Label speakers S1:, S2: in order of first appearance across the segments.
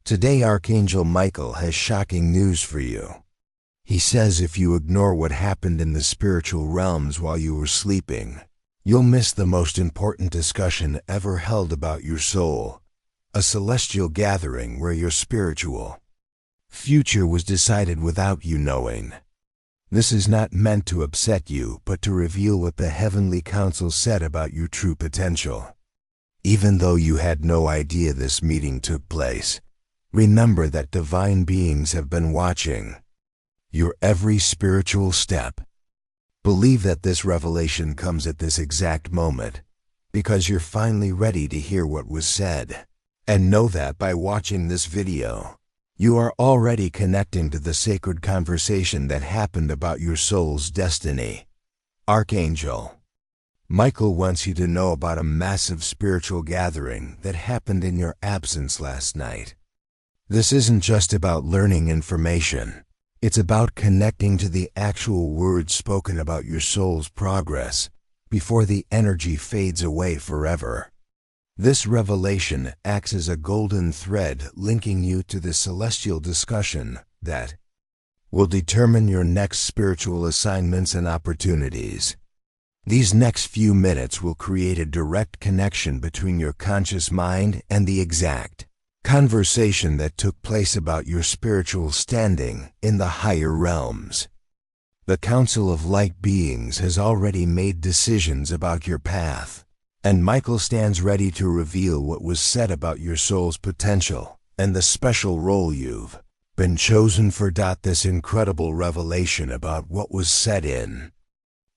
S1: Today Archangel Michael has shocking news for you. He says if you ignore what happened in the spiritual realms while you were sleeping, you'll miss the most important discussion ever held about your soul, a celestial gathering where your spiritual future was decided without you knowing. This is not meant to upset you, but to reveal what the heavenly council said about your true potential. Even though you had no idea this meeting took place, remember that divine beings have been watching your every spiritual step. Believe that this revelation comes at this exact moment, because you're finally ready to hear what was said. And know that by watching this video, you are already connecting to the sacred conversation that happened about your soul's destiny. Archangel Michael wants you to know about a massive spiritual gathering that happened in your absence last night. This isn't just about learning information. It's about connecting to the actual words spoken about your soul's progress before the energy fades away forever. This revelation acts as a golden thread linking you to the celestial discussion that will determine your next spiritual assignments and opportunities. These next few minutes will create a direct connection between your conscious mind and the exact conversation that took place about your spiritual standing in the higher realms. The Council of Light Beings has already made decisions about your path, and Michael stands ready to reveal what was said about your soul's potential and the special role you've been chosen for. This incredible revelation about what was said in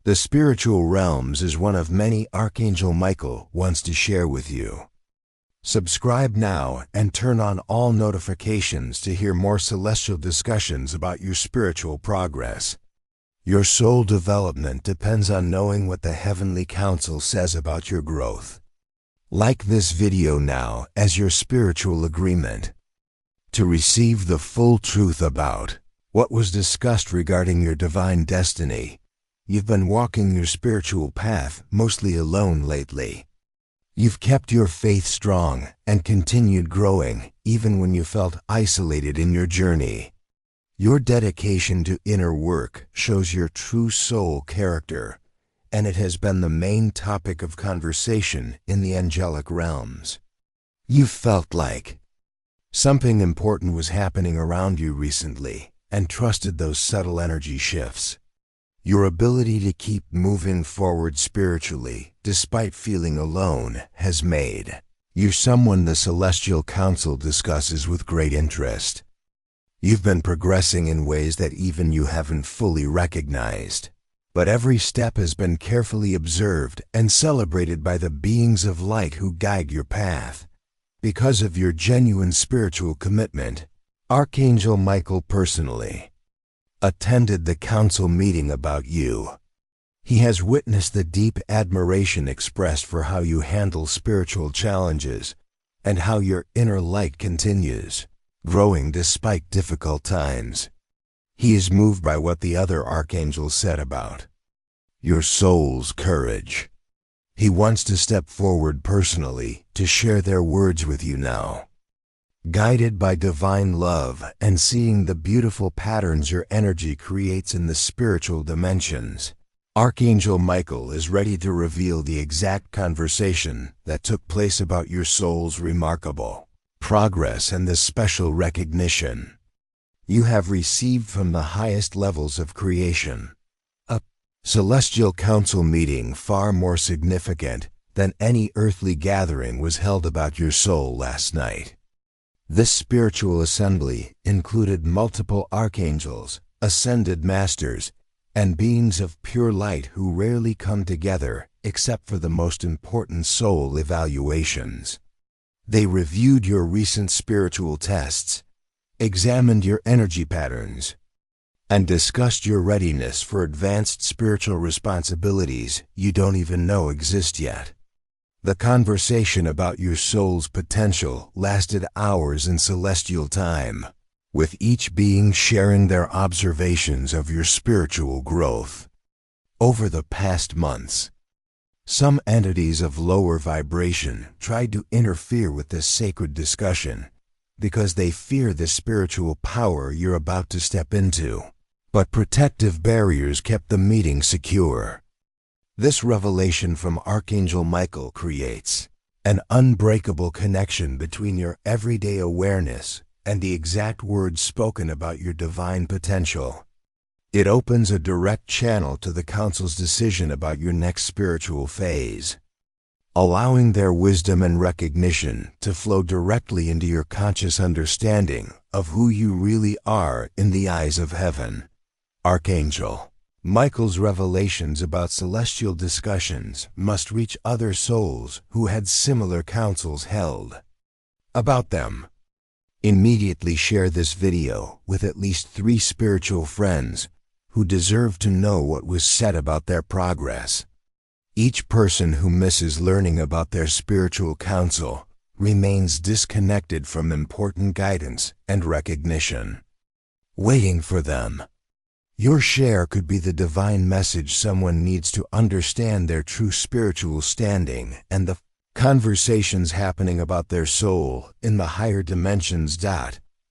S1: the spiritual realms is one of many Archangel Michael wants to share with you. Subscribe now and turn on all notifications to hear more celestial discussions about your spiritual progress. Your soul development depends on knowing what the Heavenly Council says about your growth. Like this video now as your spiritual agreement to receive the full truth about what was discussed regarding your divine destiny. You've been walking your spiritual path mostly alone lately. You've kept your faith strong and continued growing even when you felt isolated in your journey. Your dedication to inner work shows your true soul character, and it has been the main topic of conversation in the angelic realms. You've felt like something important was happening around you recently and trusted those subtle energy shifts. Your ability to keep moving forward spiritually, despite feeling alone, has made you someone the Celestial Council discusses with great interest. You've been progressing in ways that even you haven't fully recognized, but every step has been carefully observed and celebrated by the beings of light who guide your path. Because of your genuine spiritual commitment, Archangel Michael personally attended the council meeting about you. He has witnessed the deep admiration expressed for how you handle spiritual challenges and how your inner light continues growing despite difficult times. He is moved by what the other archangels said about your soul's courage. He wants to step forward personally to share their words with you now. Guided by divine love and seeing the beautiful patterns your energy creates in the spiritual dimensions, Archangel Michael is ready to reveal the exact conversation that took place about your soul's remarkable progress and the special recognition you have received from the highest levels of creation. A celestial council meeting far more significant than any earthly gathering was held about your soul last night. This spiritual assembly included multiple archangels, ascended masters, and beings of pure light who rarely come together except for the most important soul evaluations. They reviewed your recent spiritual tests, examined your energy patterns, and discussed your readiness for advanced spiritual responsibilities you don't even know exist yet. The conversation about your soul's potential lasted hours in celestial time, with each being sharing their observations of your spiritual growth. Over the past months, some entities of lower vibration tried to interfere with this sacred discussion, because they fear the spiritual power you're about to step into. But protective barriers kept the meeting secure. This revelation from Archangel Michael creates an unbreakable connection between your everyday awareness and the exact words spoken about your divine potential. It opens a direct channel to the Council's decision about your next spiritual phase, allowing their wisdom and recognition to flow directly into your conscious understanding of who you really are in the eyes of heaven. Archangel Michael's revelations about celestial discussions must reach other souls who had similar councils held about them. Immediately share this video with at least 3 spiritual friends who deserve to know what was said about their progress. Each person who misses learning about their spiritual council remains disconnected from important guidance and recognition, waiting for them. Your share could be the divine message someone needs to understand their true spiritual standing and the conversations happening about their soul in the higher dimensions.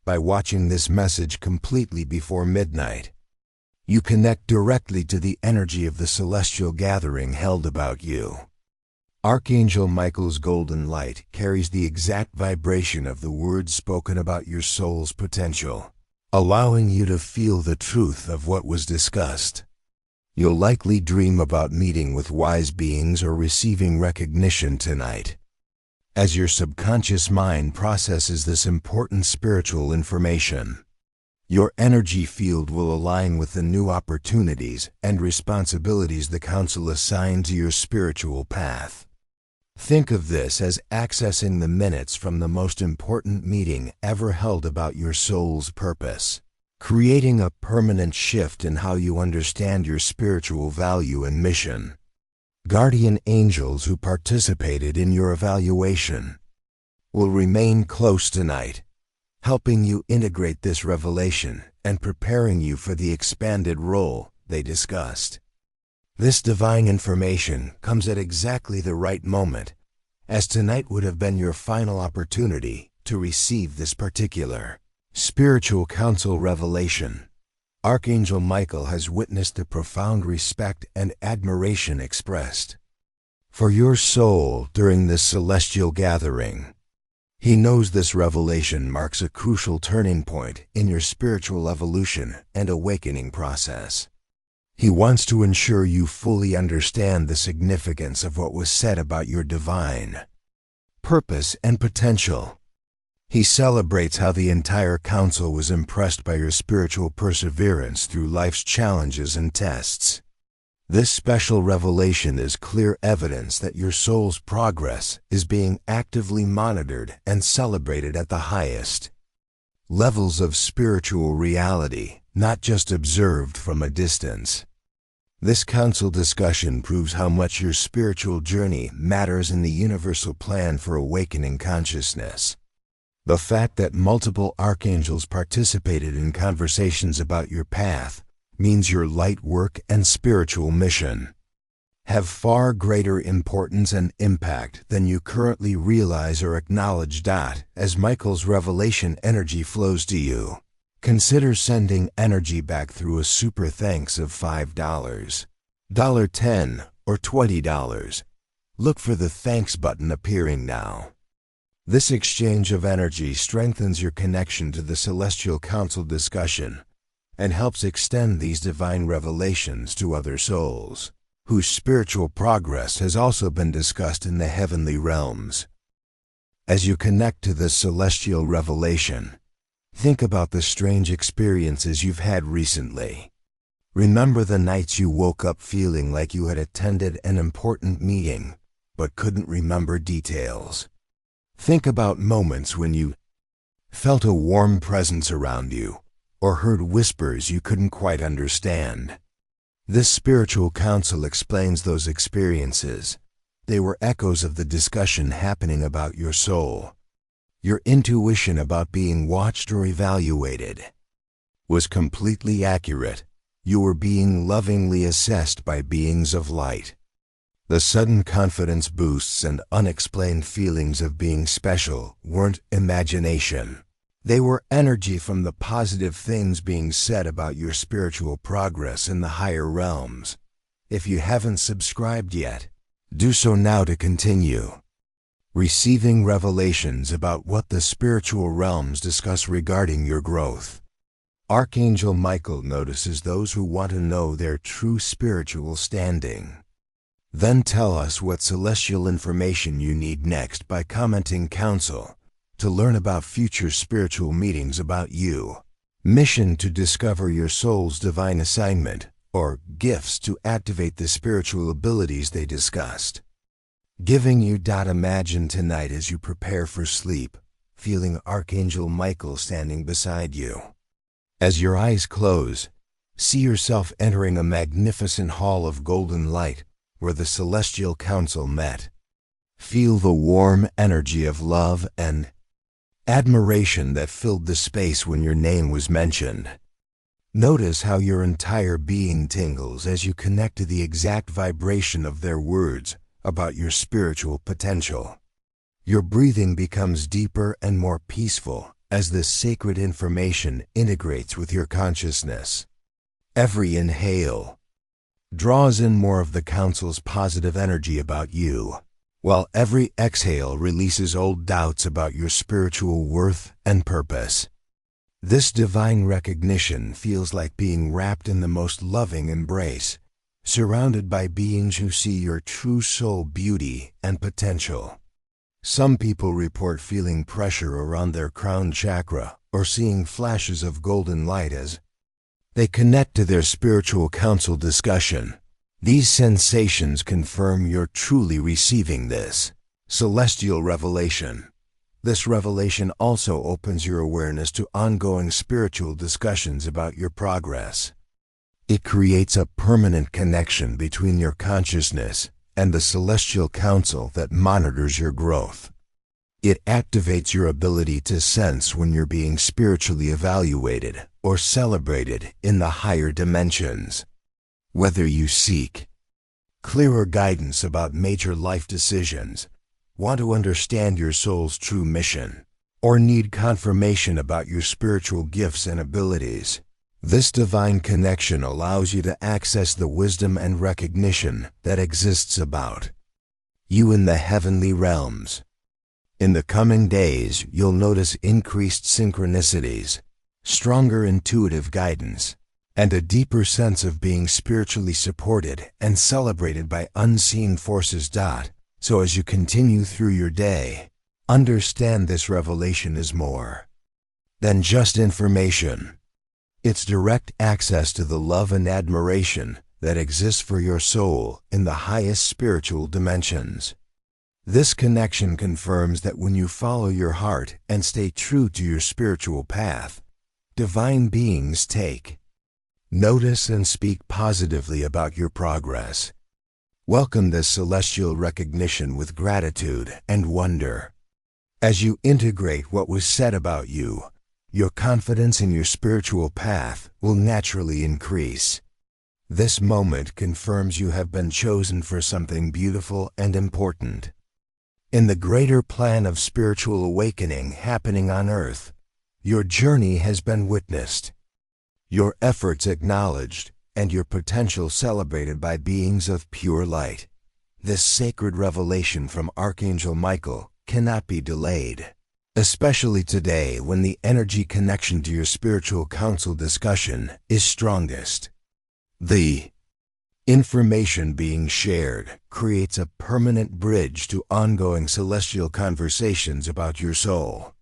S1: By watching this message completely before midnight, you connect directly to the energy of the celestial gathering held about you. Archangel Michael's golden light carries the exact vibration of the words spoken about your soul's potential, allowing you to feel the truth of what was discussed. You'll likely dream about meeting with wise beings or receiving recognition tonight. As your subconscious mind processes this important spiritual information, your energy field will align with the new opportunities and responsibilities the Council assigned to your spiritual path. Think of this as accessing the minutes from the most important meeting ever held about your soul's purpose, creating a permanent shift in how you understand your spiritual value and mission. Guardian angels who participated in your evaluation will remain close tonight, helping you integrate this revelation and preparing you for the expanded role they discussed. This divine information comes at exactly the right moment, as tonight would have been your final opportunity to receive this particular spiritual council revelation. Archangel Michael has witnessed the profound respect and admiration expressed for your soul during this celestial gathering. He knows this revelation marks a crucial turning point in your spiritual evolution and awakening process. He wants to ensure you fully understand the significance of what was said about your divine purpose and potential. He celebrates how the entire council was impressed by your spiritual perseverance through life's challenges and tests. This special revelation is clear evidence that your soul's progress is being actively monitored and celebrated at the highest levels of spiritual reality, not just observed from a distance. This council discussion proves how much your spiritual journey matters in the universal plan for awakening consciousness. The fact that multiple archangels participated in conversations about your path means your light work and spiritual mission have far greater importance and impact than you currently realize or acknowledge. As Michael's revelation energy flows to you, consider sending energy back through a super thanks of $5, $10, or $20. Look for the thanks button appearing now. This exchange of energy strengthens your connection to the Celestial Council discussion and helps extend these divine revelations to other souls, whose spiritual progress has also been discussed in the heavenly realms. As you connect to this celestial revelation, think about the strange experiences you've had recently. Remember the nights you woke up feeling like you had attended an important meeting, but couldn't remember details. Think about moments when you felt a warm presence around you, or heard whispers you couldn't quite understand. This spiritual council explains those experiences. They were echoes of the discussion happening about your soul. Your intuition about being watched or evaluated was completely accurate. You were being lovingly assessed by beings of light. The sudden confidence boosts and unexplained feelings of being special weren't imagination. They were energy from the positive things being said about your spiritual progress in the higher realms. If you haven't subscribed yet, do so now to continue receiving revelations about what the spiritual realms discuss regarding your growth. Archangel Michael notices those who want to know their true spiritual standing. Then tell us what celestial information you need next by commenting counsel to learn about future spiritual meetings about you. Mission to discover your soul's divine assignment, or gifts to activate the spiritual abilities they discussed. Giving you. Imagine tonight as you prepare for sleep, feeling Archangel Michael standing beside you. As your eyes close, see yourself entering a magnificent hall of golden light where the celestial council met. Feel the warm energy of love and admiration that filled the space when your name was mentioned. Notice how your entire being tingles as you connect to the exact vibration of their words about your spiritual potential. Your breathing becomes deeper and more peaceful as this sacred information integrates with your consciousness. Every inhale draws in more of the council's positive energy about you, while every exhale releases old doubts about your spiritual worth and purpose. This divine recognition feels like being wrapped in the most loving embrace, surrounded by beings who see your true soul beauty and potential. Some people report feeling pressure around their crown chakra or seeing flashes of golden light as they connect to their spiritual council discussion. These sensations confirm you're truly receiving this celestial revelation. This revelation also opens your awareness to ongoing spiritual discussions about your progress. It creates a permanent connection between your consciousness and the celestial council that monitors your growth. It activates your ability to sense when you're being spiritually evaluated or celebrated in the higher dimensions. Whether you seek clearer guidance about major life decisions, want to understand your soul's true mission, or need confirmation about your spiritual gifts and abilities, this divine connection allows you to access the wisdom and recognition that exists about you in the heavenly realms. In the coming days, you'll notice increased synchronicities, stronger intuitive guidance, and a deeper sense of being spiritually supported and celebrated by unseen forces. So as you continue through your day, understand this revelation is more than just information. It's direct access to the love and admiration that exists for your soul in the highest spiritual dimensions. This connection confirms that when you follow your heart and stay true to your spiritual path, divine beings take notice and speak positively about your progress. Welcome this celestial recognition with gratitude and wonder. As you integrate what was said about you, your confidence in your spiritual path will naturally increase. This moment confirms you have been chosen for something beautiful and important. In the greater plan of spiritual awakening happening on earth, your journey has been witnessed, your efforts acknowledged, and your potential celebrated by beings of pure light. This sacred revelation from Archangel Michael cannot be delayed, especially today when the energy connection to your spiritual council discussion is strongest. The information being shared creates a permanent bridge to ongoing celestial conversations about your soul.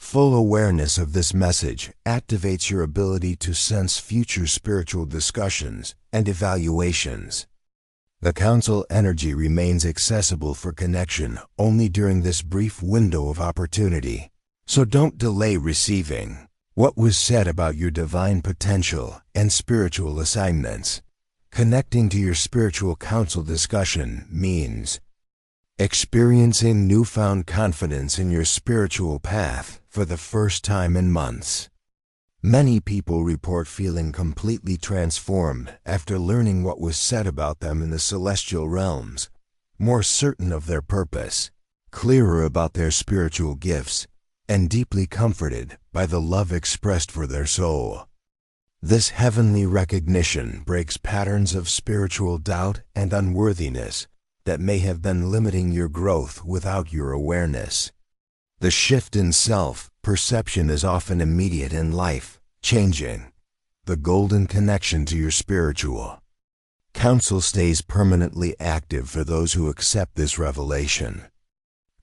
S1: Full awareness of this message activates your ability to sense future spiritual discussions and evaluations. The council energy remains accessible for connection only during this brief window of opportunity, so don't delay receiving what was said about your divine potential and spiritual assignments. Connecting to your spiritual council discussion means experiencing newfound confidence in your spiritual path for the first time in months. Many people report feeling completely transformed after learning what was said about them in the celestial realms, more certain of their purpose, clearer about their spiritual gifts, and deeply comforted by the love expressed for their soul. This heavenly recognition breaks patterns of spiritual doubt and unworthiness that may have been limiting your growth without your awareness. The shift in self-perception is often immediate and life-changing. The golden connection to your spiritual counsel stays permanently active for those who accept this revelation,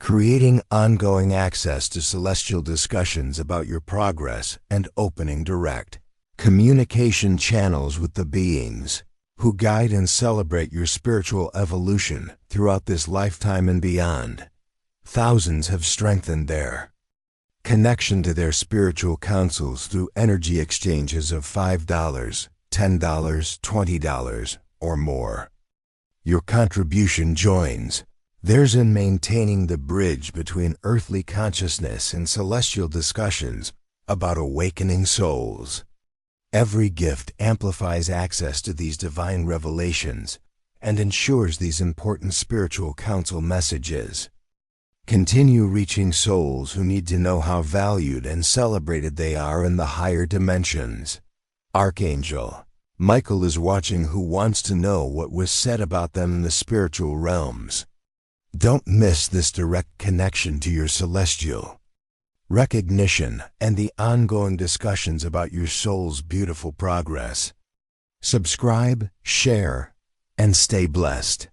S1: creating ongoing access to celestial discussions about your progress and opening direct communication channels with the beings who guide and celebrate your spiritual evolution throughout this lifetime and beyond. Thousands have strengthened their connection to their spiritual counsels through energy exchanges of $5, $10, $20, or more. Your contribution joins theirs in maintaining the bridge between earthly consciousness and celestial discussions about awakening souls. Every gift amplifies access to these divine revelations and ensures these important spiritual counsel messages continue reaching souls who need to know how valued and celebrated they are in the higher dimensions. Archangel Michael is watching, who wants to know what was said about them in the spiritual realms. Don't miss this direct connection to your celestial recognition and the ongoing discussions about your soul's beautiful progress. Subscribe, share, and stay blessed.